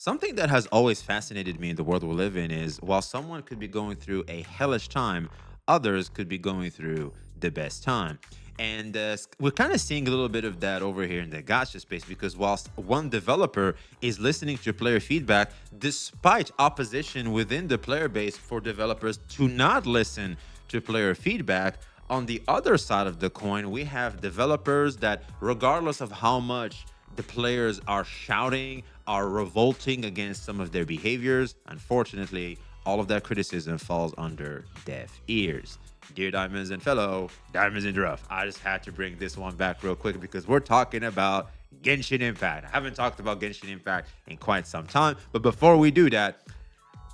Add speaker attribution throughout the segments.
Speaker 1: Something that has always fascinated me in the world we live in is while someone could be going through a hellish time, others could be going through the best time. And we're kind of seeing a little bit of that over here in the gacha space because whilst one developer is listening to player feedback, despite opposition within the player base for developers to not listen to player feedback, on the other side of the coin, we have developers that, regardless of how much the players are shouting, are revolting against some of their behaviors, unfortunately, all of that criticism falls under deaf ears. Dear Diamonds and fellow Diamonds in the Rough, I just had to bring this one back real quick because we're talking about Genshin Impact. I haven't talked about Genshin Impact in quite some time, but before we do that,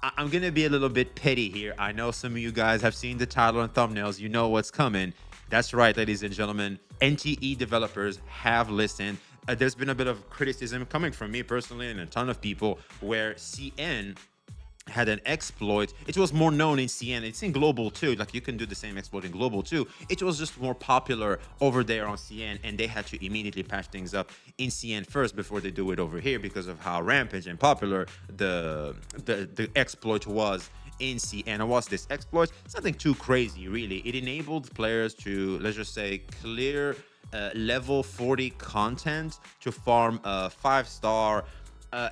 Speaker 1: I'm gonna be a little bit petty here. I know some of you guys have seen the title and thumbnails. You know what's coming. That's right, ladies and gentlemen. NTE developers have listened. There's been a bit of criticism coming from me personally and a ton of people where CN had an exploit. It was more known in CN. It's in global too. Like you can do the same exploit in global too. It was just more popular over there on CN, and they had to immediately patch things up in CN first before they do it over here because of how rampant and popular the exploit was in CN. And what's this exploit? It's nothing too crazy, really. It enabled players to, let's just say, clear level 40 content to farm a 5-star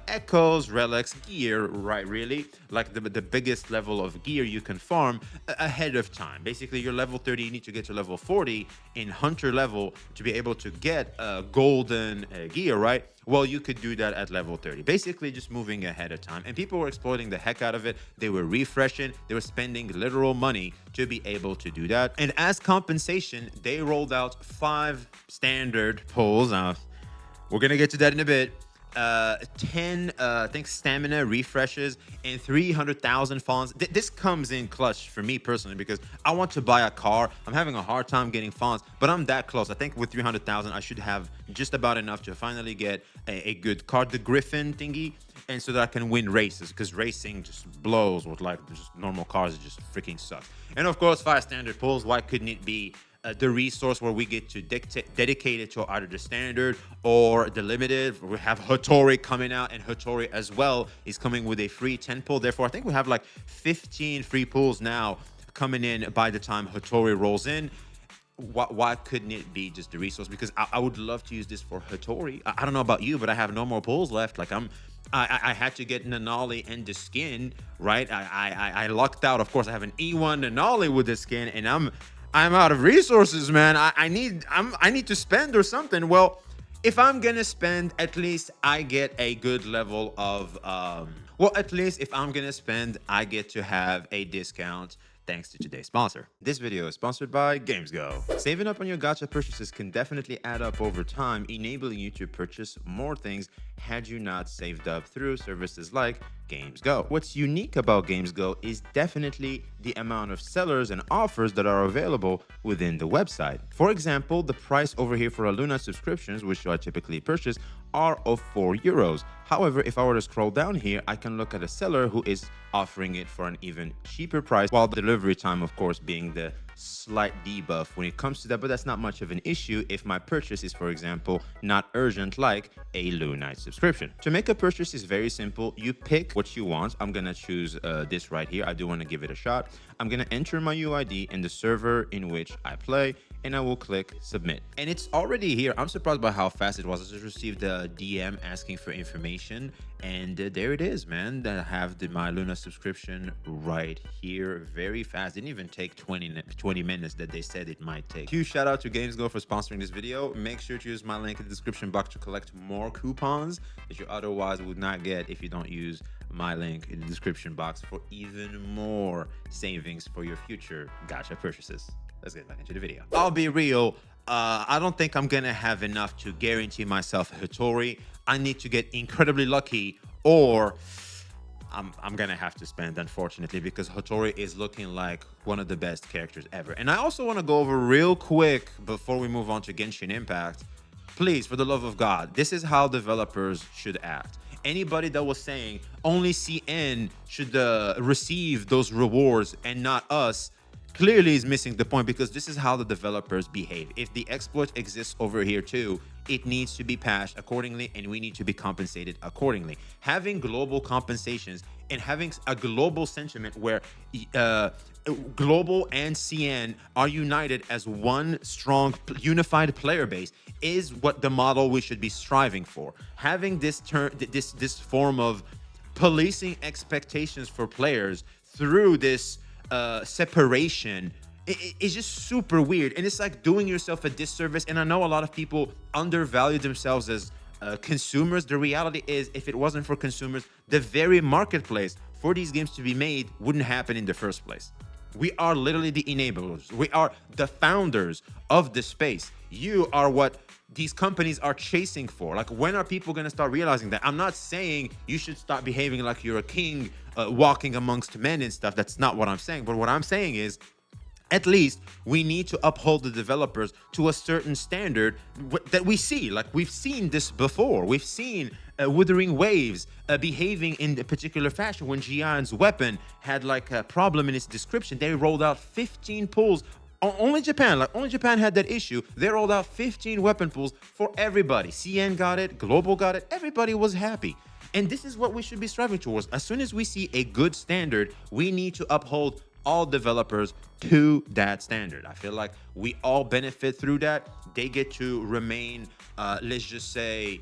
Speaker 1: echoes, relics, gear, right? Really, like the biggest level of gear you can farm ahead of time. Basically, you're level 30, you need to get to level 40 in hunter level to be able to get golden gear, right? Well, you could do that at level 30. Basically, just moving ahead of time. And people were exploiting the heck out of it. They were refreshing. They were spending literal money to be able to do that. And as compensation, they rolled out 5 standard pulls. We're gonna get to that in a bit. 10 I think stamina refreshes and 300,000 fonts. This comes in clutch for me personally because I want to buy a car. I'm having a hard time getting fonts, but I'm that close. I think with 300,000 I should have just about enough to finally get a good car, the Griffin thingy, and so that I can win races, because racing just blows with like just normal cars. It just freaking sucks. And of course, 5 standard pulls. Why couldn't it be the resource where we get to dedicate it to either the standard or the limited? We have Hattori coming out, and Hattori as well is coming with a free 10 pull. Therefore, I think we have like 15 free pulls now coming in by the time Hattori rolls in. Why couldn't it be just the resource? Because I would love to use this for Hattori. I don't know about you, but I have no more pulls left. Like I had to get Nanali and the skin, right? I lucked out. Of course, I have an E1 Nanali with the skin, and I'm out of resources, man. I need to spend or something. Well, if I'm gonna spend, at least I get a good level of well, at least if I'm gonna spend, I get to have a discount thanks to today's sponsor. This video is sponsored by Gamesgo. Saving up on your gacha purchases can definitely add up over time, enabling you to purchase more things had you not saved up through services like Gamesgo. What's unique about Gamesgo is definitely the amount of sellers and offers that are available within the website. For example, the price over here for a Luna subscriptions, which I typically purchase, are of €4. However, if I were to scroll down here, I can look at a seller who is offering it for an even cheaper price, while the delivery time, of course, being the slight debuff when it comes to that, but that's not much of an issue if my purchase is, for example, not urgent like a Lunite subscription. To make a purchase is very simple. You pick what you want. I'm gonna choose this right here. I do want to give it a shot. I'm gonna enter my UID in the server in which I play, and I will click submit. And it's already here. I'm surprised by how fast it was. I just received a DM asking for information, and there it is, man. I have my Luna subscription right here. Very fast. Didn't even take 20 minutes that they said it might take. Huge shout out to Gamesgo for sponsoring this video. Make sure to use my link in the description box to collect more coupons that you otherwise would not get if you don't use my link in the description box for even more savings for your future gacha purchases. Let's get back into the video. I'll be real. I don't think I'm gonna have enough to guarantee myself Hattori. I need to get incredibly lucky, or I'm gonna have to spend, unfortunately, because Hattori is looking like one of the best characters ever. And I also want to go over real quick before we move on to Genshin Impact. Please, for the love of God, this is how developers should act. Anybody that was saying only CN should receive those rewards and not us, clearly is missing the point, because this is how the developers behave. If the exploit exists over here too, it needs to be patched accordingly, and we need to be compensated accordingly. Having global compensations and having a global sentiment where global and CN are united as one strong unified player base is what the model we should be striving for. Having this form of policing expectations for players through this separation is just super weird, and it's like doing yourself a disservice. And I know a lot of people undervalue themselves as consumers. The reality is, if it wasn't for consumers, the very marketplace for these games to be made wouldn't happen in the first place. We are literally the enablers. We are the founders of the space. You are what these companies are chasing for. Like, when are people going to start realizing that? I'm not saying you should start behaving like you're a king walking amongst men and stuff. That's not what I'm saying. But what I'm saying is, at least we need to uphold the developers to a certain standard that we see. Like, we've seen this before. We've seen Wuthering Waves behaving in a particular fashion. When Jian's weapon had like a problem in its description, they rolled out 15 pulls. Only Japan had that issue. They rolled out 15 weapon pools for everybody. CN got it, Global got it, everybody was happy. And this is what we should be striving towards. As soon as we see a good standard, we need to uphold all developers to that standard. I feel like we all benefit through that. They get to remain, let's just say,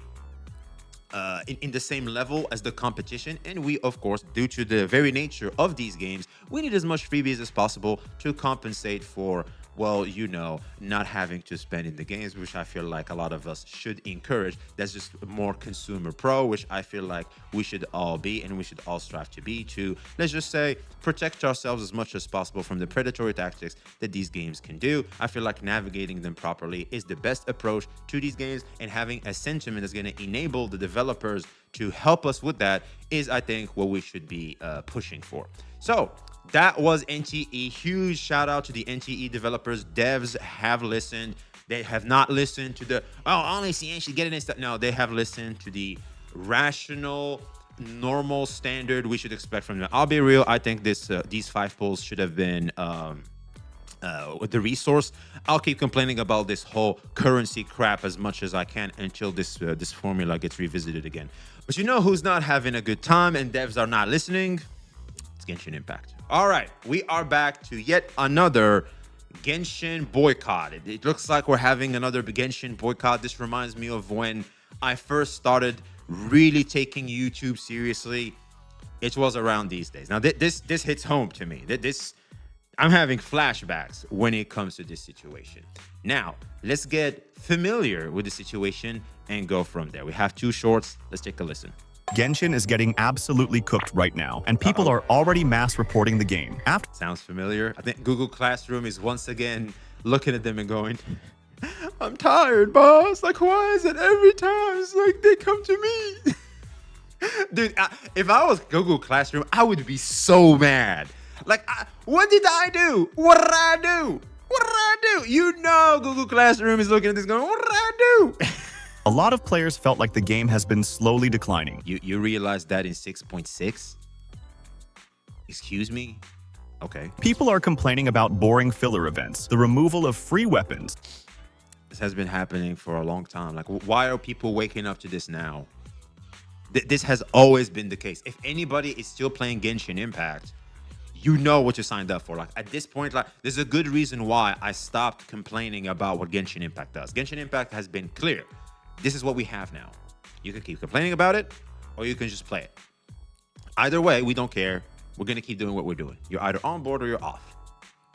Speaker 1: in the same level as the competition. And we, of course, due to the very nature of these games, we need as much freebies as possible to compensate for, well, you know, not having to spend in the games, which I feel like a lot of us should encourage. That's just more consumer pro, which I feel like we should all be, and we should all strive to be, to, let's just say, protect ourselves as much as possible from the predatory tactics that these games can do. I feel like navigating them properly is the best approach to these games, and having a sentiment that's going to enable the developers to help us with that is, I think, what we should be pushing for. So that was NTE. Huge shout out to the NTE developers. Devs have listened. They have not listened to the, oh, only CN should get it and stuff. No, they have listened to the rational, normal standard we should expect from them. I'll be real. I think these 5 pulls should have been with the resource. I'll keep complaining about this whole currency crap as much as I can until this formula gets revisited again. But you know who's not having a good time and devs are not listening? It's Genshin Impact. All right, we are back to yet another Genshin boycott. It looks like we're having another Genshin boycott. This reminds me of when I first started really taking YouTube seriously. It was around these days. Now, this hits home to me. I'm having flashbacks when it comes to this situation. Now, let's get familiar with the situation and go from there. We have 2 shorts. Let's take a listen.
Speaker 2: Genshin is getting absolutely cooked right now, and people are already mass reporting the game.
Speaker 1: Sounds familiar. I think Google Classroom is once again looking at them and going, I'm tired, boss. Like, why is it every time it's like they come to me? Dude, if I was Google Classroom, I would be so mad. Like, what did I do? What did I do? What did I do? You know Google Classroom is looking at this going, what did I do?
Speaker 2: A lot of players felt like the game has been slowly declining.
Speaker 1: You realize that in 6.6? Excuse me? Okay.
Speaker 2: People are complaining about boring filler events, the removal of free weapons.
Speaker 1: This has been happening for a long time. Like, why are people waking up to this now? This has always been the case. If anybody is still playing Genshin Impact, you know what you signed up for. Like, at this point, like, there's a good reason why I stopped complaining about what Genshin Impact does. Genshin Impact has been clear. This is what we have now. You can keep complaining about it, or you can just play it. Either way, we don't care. We're going to keep doing what we're doing. You're either on board or you're off.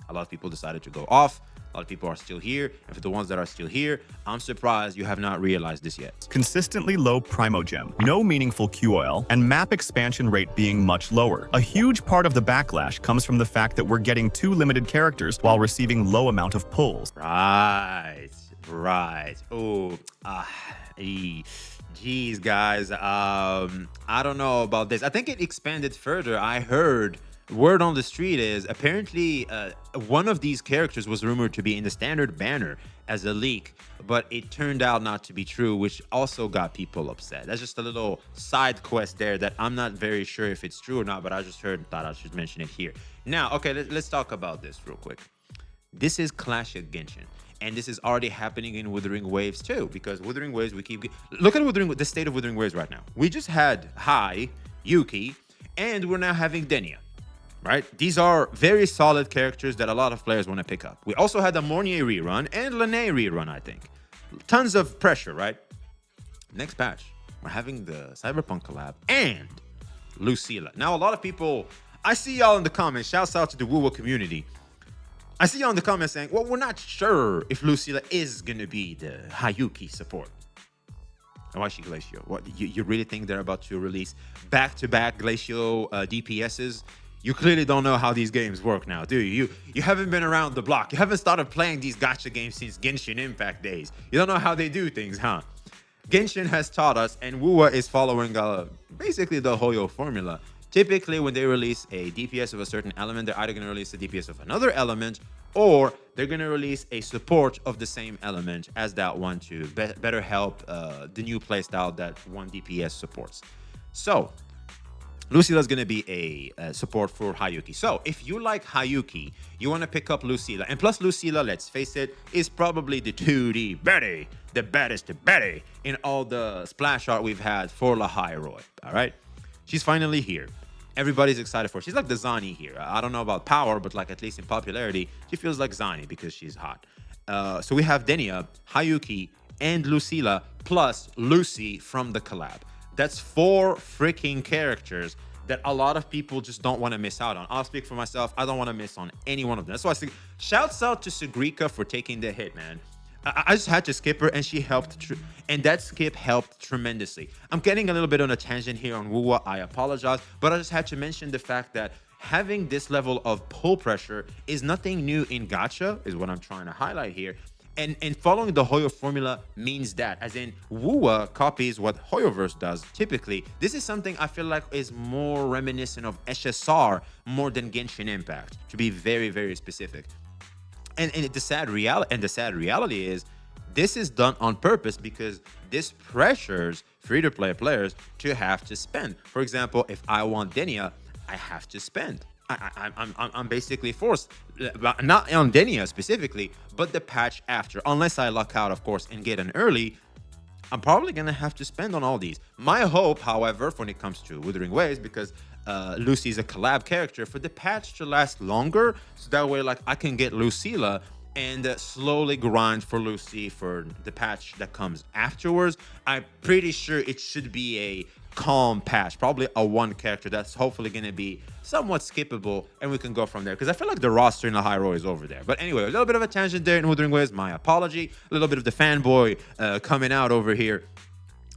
Speaker 1: A lot of people decided to go off. A lot of people are still here. And for the ones that are still here, I'm surprised you have not realized this yet.
Speaker 2: Consistently low primogem, no meaningful QOL, and map expansion rate being much lower. A huge part of the backlash comes from the fact that we're getting 2 limited characters while receiving low amount of pulls.
Speaker 1: Right. Oh, geez, guys. I don't know about this. I think it expanded further. I heard Word on the street is apparently one of these characters was rumored to be in the standard banner as a leak, but it turned out not to be true, which also got people upset. That's just a little side quest there that I'm not very sure if it's true or not, but I just heard and thought I should mention it here. Now, okay, let's talk about this real quick. This is Clash of Genshin. And this is already happening in Wuthering Waves too, because Wuthering Waves, look at the state of Wuthering Waves right now. We just had Hai, Yuki, and we're now having Denia, right? These are very solid characters that a lot of players want to pick up. We also had the Mornier rerun and Lene rerun, I think. Tons of pressure, right? Next patch, we're having the Cyberpunk collab and Lucilla. Now, a lot of people, I see y'all in the comments, shouts out to the Wuwa community. I see you in the comments saying, well, we're not sure if Lucilla is going to be the Hayuki support. Why she Glacio? What, you really think they're about to release back-to-back Glacio DPSs? You clearly don't know how these games work now, do you? You haven't been around the block. You haven't started playing these gacha games since Genshin Impact days. You don't know how they do things, huh? Genshin has taught us, and Wuwa is following basically the Hoyo formula. Typically, when they release a DPS of a certain element, they're either going to release a DPS of another element, or they're going to release a support of the same element as that one to better help the new playstyle that one DPS supports. So, Lucilla is going to be a support for Hayuki. So, if you like Hayuki, you want to pick up Lucilla. And plus, Lucilla, let's face it, is probably the 2D Betty, the baddest Betty in all the splash art we've had for Lahairoi. All right? She's finally here. Everybody's excited for her. She's like the Zani here. I don't know about power, but like at least in popularity, she feels like Zani because she's hot. So we have Denia, Hayuki, and Lucilla, plus Lucy from the collab. That's 4 freaking characters that a lot of people just don't want to miss out on. I'll speak for myself. I don't want to miss on any one of them. That's why I say, shouts out to Sugrika for taking the hit, man. I just had to skip her, and she helped, and that skip helped tremendously. I'm getting a little bit on a tangent here on Wuwa. I apologize, but I just had to mention the fact that having this level of pull pressure is nothing new in Gacha, is what I'm trying to highlight here. And following the Hoyo formula means that, as in Wuwa copies what Hoyoverse does typically. This is something I feel like is more reminiscent of SSR more than Genshin Impact, to be very, very specific. And the sad reality is this is done on purpose because this pressures free-to-play players to have to spend. For example, if I want Denia, I have to spend. I'm basically forced, not on Denia specifically, but the patch after. Unless I luck out, of course, and get an early, I'm probably going to have to spend on all these. My hope, however, when it comes to Wuthering Waves, because Lucy's a collab character, for the patch to last longer, so that way like I can get Lucilla and slowly grind for Lucy for the patch that comes afterwards. I'm pretty sure it should be a calm patch, probably a 1 character that's hopefully going to be somewhat skippable, and we can go from there, because I feel like the roster in the High Roy is over there. But anyway, a little bit of a tangent there in Wuthering Waves, my apology, a little bit of the fanboy coming out over here.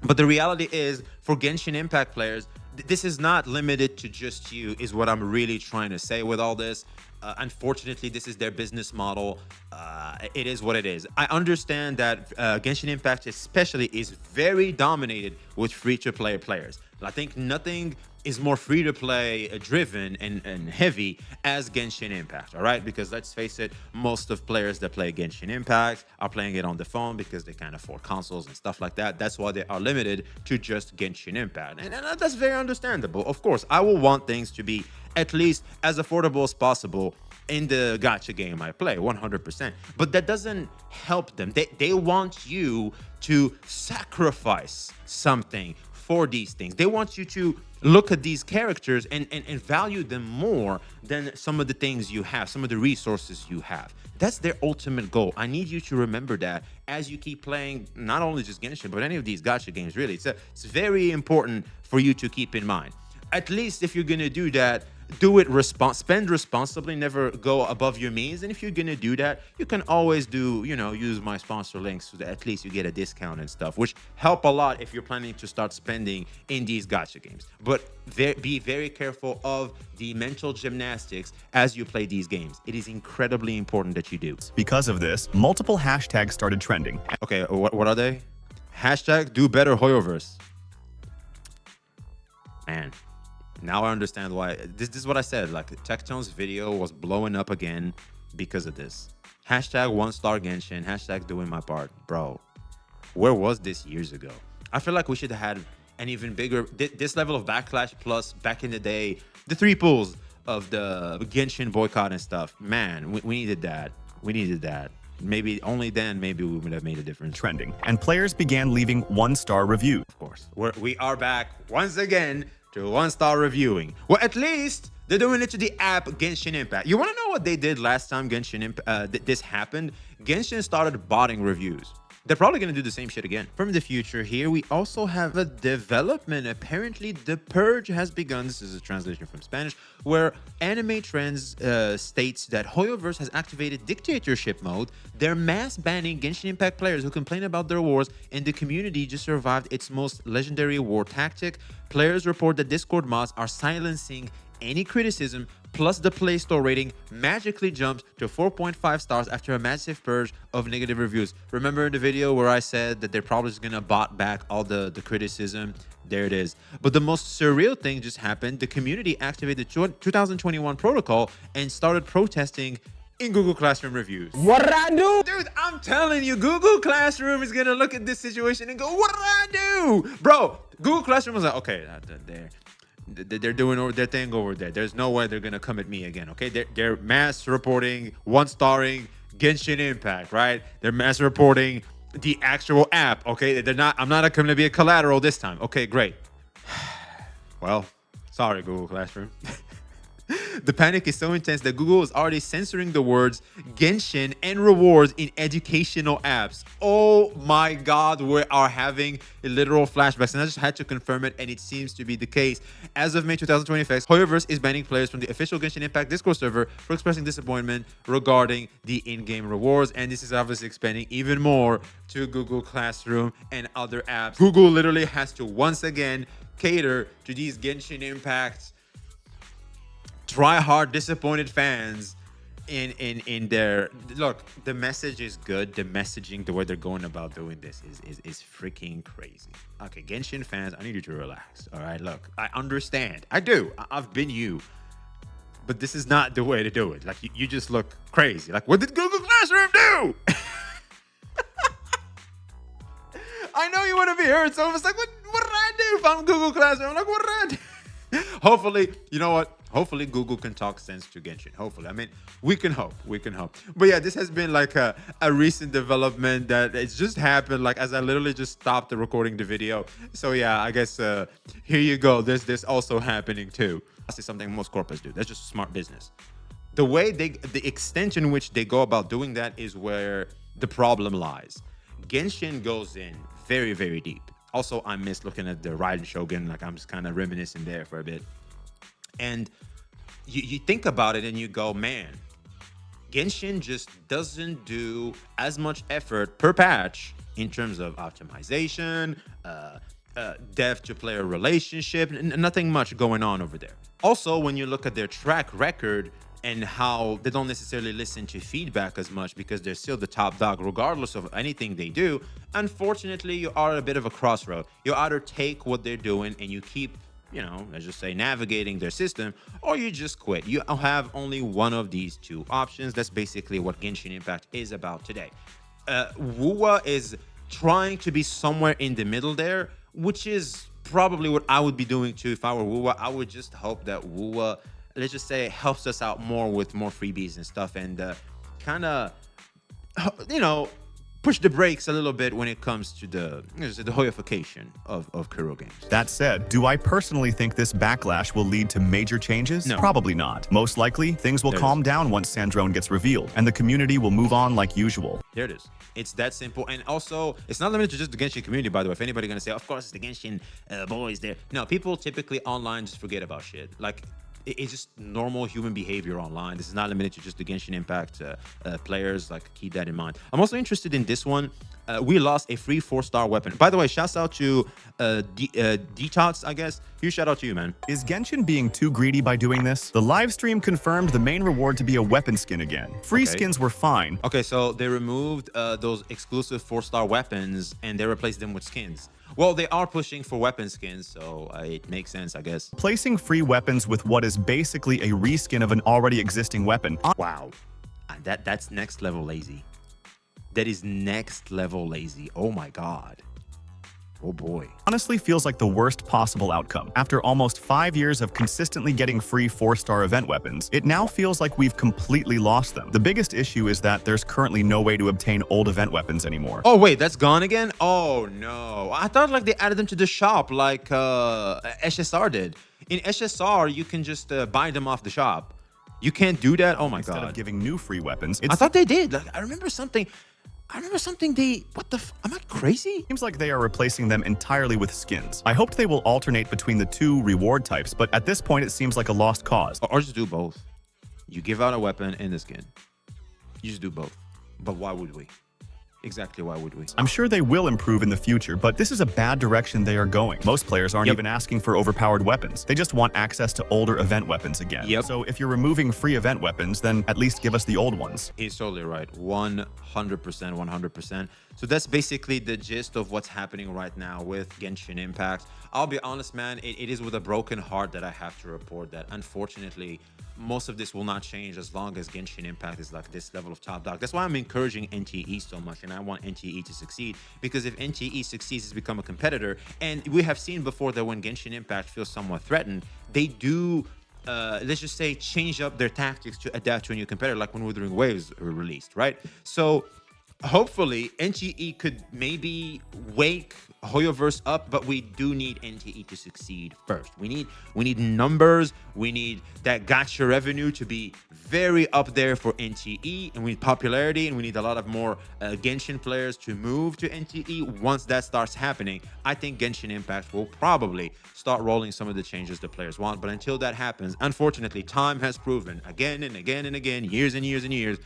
Speaker 1: But the reality is, for Genshin Impact players, this is not limited to just you, is what I'm really trying to say with all this. Unfortunately, this is their business model. It is what it is. I understand that Genshin Impact especially is very dominated with free-to-play players. I think nothing is more free-to-play driven and heavy as Genshin Impact, all right? Because let's face it, most of players that play Genshin Impact are playing it on the phone because they can't afford consoles and stuff like that. That's why they are limited to just Genshin Impact. And that's very understandable. Of course, I will want things to be at least as affordable as possible in the gacha game I play, 100%. But that doesn't help them. They want you to sacrifice something for these things. They want you to look at these characters and value them more than some of the things you have, some of the resources you have. That's their ultimate goal. I need you to remember that as you keep playing, not only just Genshin, but any of these gacha games, really. It's very important for you to keep in mind. At least if you're going to do that, do it spend responsibly, never go above your means. And if you're gonna do that, you can always use my sponsor links so that at least you get a discount and stuff, which help a lot if you're planning to start spending in these gacha games. But be very careful of the mental gymnastics as you play these games. It is incredibly important that you do.
Speaker 2: Because of this, multiple hashtags started trending.
Speaker 1: Okay, what are they? Hashtag do better Hoyoverse. Man. Now I understand why. This is what I said. Like Tecton's video was blowing up again because of this. Hashtag 1-star Genshin. Hashtag doing my part, bro. Where was this years ago? I feel like we should have had an even bigger this level of backlash. Plus, back in the day, the 3 pulls of the Genshin boycott and stuff. Man, we needed that. We needed that. Maybe only then, maybe we would have made a difference.
Speaker 2: Trending, and players began leaving 1-star reviews.
Speaker 1: Of course, we are back once again to 1-star reviewing. Well, at least they're doing it to the app Genshin Impact. You want to know what they did last time this happened? Genshin started botting reviews. They're probably going to do the same shit again. From the future here, we also have a development. Apparently, the purge has begun. This is a translation from Spanish, where Anime Trends states that Hoyoverse has activated dictatorship mode. They're mass banning Genshin Impact players who complain about their wars, and the community just survived its most legendary war tactic. Players report that Discord mods are silencing any criticism, plus the Play Store rating magically jumped to 4.5 stars after a massive purge of negative reviews. Remember in the video where I said that they're probably just gonna bot back all the criticism? There it is. But the most surreal thing just happened. The community activated the 2021 protocol and started protesting in Google Classroom reviews.
Speaker 3: What I do?
Speaker 1: Dude, I'm telling you, Google Classroom is gonna look at this situation and go, what did I do? Bro, Google Classroom was like, okay, they're doing their thing over there. There's no way they're gonna come at me again. Okay, they're mass reporting 1-starring Genshin Impact, right? They're mass reporting the actual app. Okay, they're not. I'm not going to be a collateral this time. Okay, great. Well, sorry, Google Classroom. The panic is so intense that Google is already censoring the words Genshin and rewards in educational apps. Oh my God, we are having literal flashbacks, and I just had to confirm it, and it seems to be the case. As of May 2025, Hoyoverse is banning players from the official Genshin Impact Discord server for expressing disappointment regarding the in-game rewards, and this is obviously expanding even more to Google Classroom and other apps. Google literally has to once again cater to these Genshin Impacts try-hard disappointed fans in their look. The message is good. The messaging, the way they're going about doing this is freaking crazy. Okay, Genshin fans, I need you to relax. All right, look, I understand. I do. I've been you, but this is not the way to do it. Like you just look crazy. Like, what did Google Classroom do? I know you want to be heard, so it's like, what did I do if I'm Google Classroom? I'm like, what did I do? Hopefully, you know what? Hopefully Google can talk sense to Genshin. Hopefully. I mean, we can hope. We can hope. But yeah, this has been like a recent development that it's just happened like as I literally just stopped recording the video. So yeah, I guess here you go. There's this also happening too. That's something most corporates do. That's just smart business. The extent in which they go about doing that is where the problem lies. Genshin goes in very, very deep. Also, I miss looking at the Raiden Shogun. Like, I'm just kind of reminiscing there for a bit. And you think about it and you go, man, Genshin just doesn't do as much effort per patch in terms of optimization, dev to player relationship, and nothing much going on over there. Also, when you look at their track record and how they don't necessarily listen to feedback as much because they're still the top dog regardless of anything they do, unfortunately, you are at a bit of a crossroad. You either take what they're doing and you keep, you know, let's just say navigating their system, or you just quit. You have only one of these two options. That's basically what Genshin Impact is about today. WUWA is trying to be somewhere in the middle there, which is probably what I would be doing too if I were WUWA. I would just hope that WUWA, let's just say, helps us out more with more freebies and stuff, and kind of, you know, push the brakes a little bit when it comes to the hoyification of Kuro games.
Speaker 2: That said, do I personally think this backlash will lead to major changes?
Speaker 1: No.
Speaker 2: Probably not. Most likely, things will calm down once Sandrone gets revealed, and the community will move on like usual.
Speaker 1: There it is. It's that simple. And also, it's not limited to just the Genshin community, by the way. If anybody's going to say, of course, it's the Genshin boys there. No, people typically online just forget about shit. Like, it's just normal human behavior online. This is not limited to just the Genshin Impact players. Like, keep that in mind. I'm also interested in this one. We lost a free 4-star weapon. By the way, shouts out to Detox, I guess. Huge shout out to you, man.
Speaker 2: Is Genshin being too greedy by doing this? The live stream confirmed the main reward to be a weapon skin again. Free skins were fine.
Speaker 1: Okay, so they removed those exclusive 4-star weapons and they replaced them with skins. Well, they are pushing for weapon skins, so it makes sense, I guess.
Speaker 2: Placing free weapons with what is basically a reskin of an already existing weapon.
Speaker 1: Wow, that's next level lazy. That is next level lazy. Oh my god. Oh boy.
Speaker 2: Honestly feels like the worst possible outcome. After almost 5 years of consistently getting free 4-star event weapons, it now feels like we've completely lost them. The biggest issue is that there's currently no way to obtain old event weapons anymore.
Speaker 1: Oh wait, that's gone again? Oh no. I thought like they added them to the shop like SSR did. In SSR, you can just buy them off the shop. You can't do that? Oh my
Speaker 2: Instead
Speaker 1: god.
Speaker 2: of giving new free weapons,
Speaker 1: I thought they did. Like, I remember something they, what the am I crazy?
Speaker 2: seems like they are replacing them entirely with skins. I hoped they will alternate between the two reward types, but at this point it seems like a lost cause.
Speaker 1: Or just do both. You give out a weapon and a skin. You just do both. But why would we? Exactly, why would we?
Speaker 2: I'm sure they will improve in the future, but this is a bad direction they are going. Most players aren't even asking for overpowered weapons. They just want access to older event weapons again. So if you're removing free event weapons, then at least give us the old ones.
Speaker 1: He's totally right. 100%, 100%. So that's basically the gist of what's happening right now with Genshin Impact. I'll be honest, man, it is with a broken heart that I have to report that, unfortunately, most of this will not change as long as Genshin Impact is like this level of top dog. That's why I'm encouraging NTE so much, and I want NTE to succeed, because if NTE succeeds, it's become a competitor. And we have seen before that when Genshin Impact feels somewhat threatened, they do let's just say change up their tactics to adapt to a new competitor, like when Wuthering Waves were released, right? So hopefully NTE could maybe wake Hoyoverse up, but we do need NTE to succeed first. We need numbers. We need that gacha revenue to be very up there for NTE, and we need popularity, and we need a lot of more Genshin players to move to NTE. Once that starts happening, I think Genshin Impact will probably start rolling some of the changes the players want. But until that happens, unfortunately, time has proven again and again and again, years and years and years,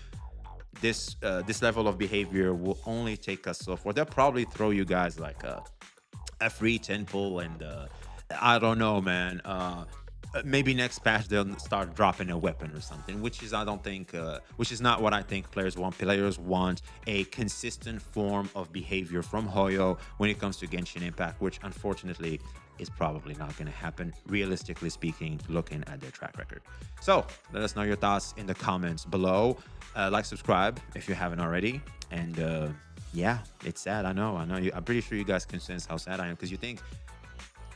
Speaker 1: this level of behavior will only take us so far. They'll probably throw you guys like a free 10 pull, and I don't know, man. Maybe next patch they'll start dropping a weapon or something, which is which is not what I think players want. Players want a consistent form of behavior from Hoyo when it comes to Genshin Impact, which unfortunately is probably not going to happen, realistically speaking, looking at their track record. So let us know your thoughts in the comments below. Like, subscribe if you haven't already, and yeah, it's sad. I know. I'm pretty sure you guys can sense how sad I am, because you think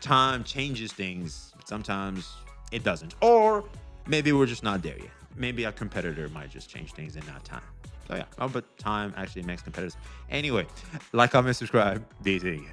Speaker 1: time changes things, but sometimes it doesn't. Or maybe we're just not there yet. Maybe a competitor might just change things and not time. So yeah, but time actually makes competitors. Anyway, like, comment, subscribe. DT.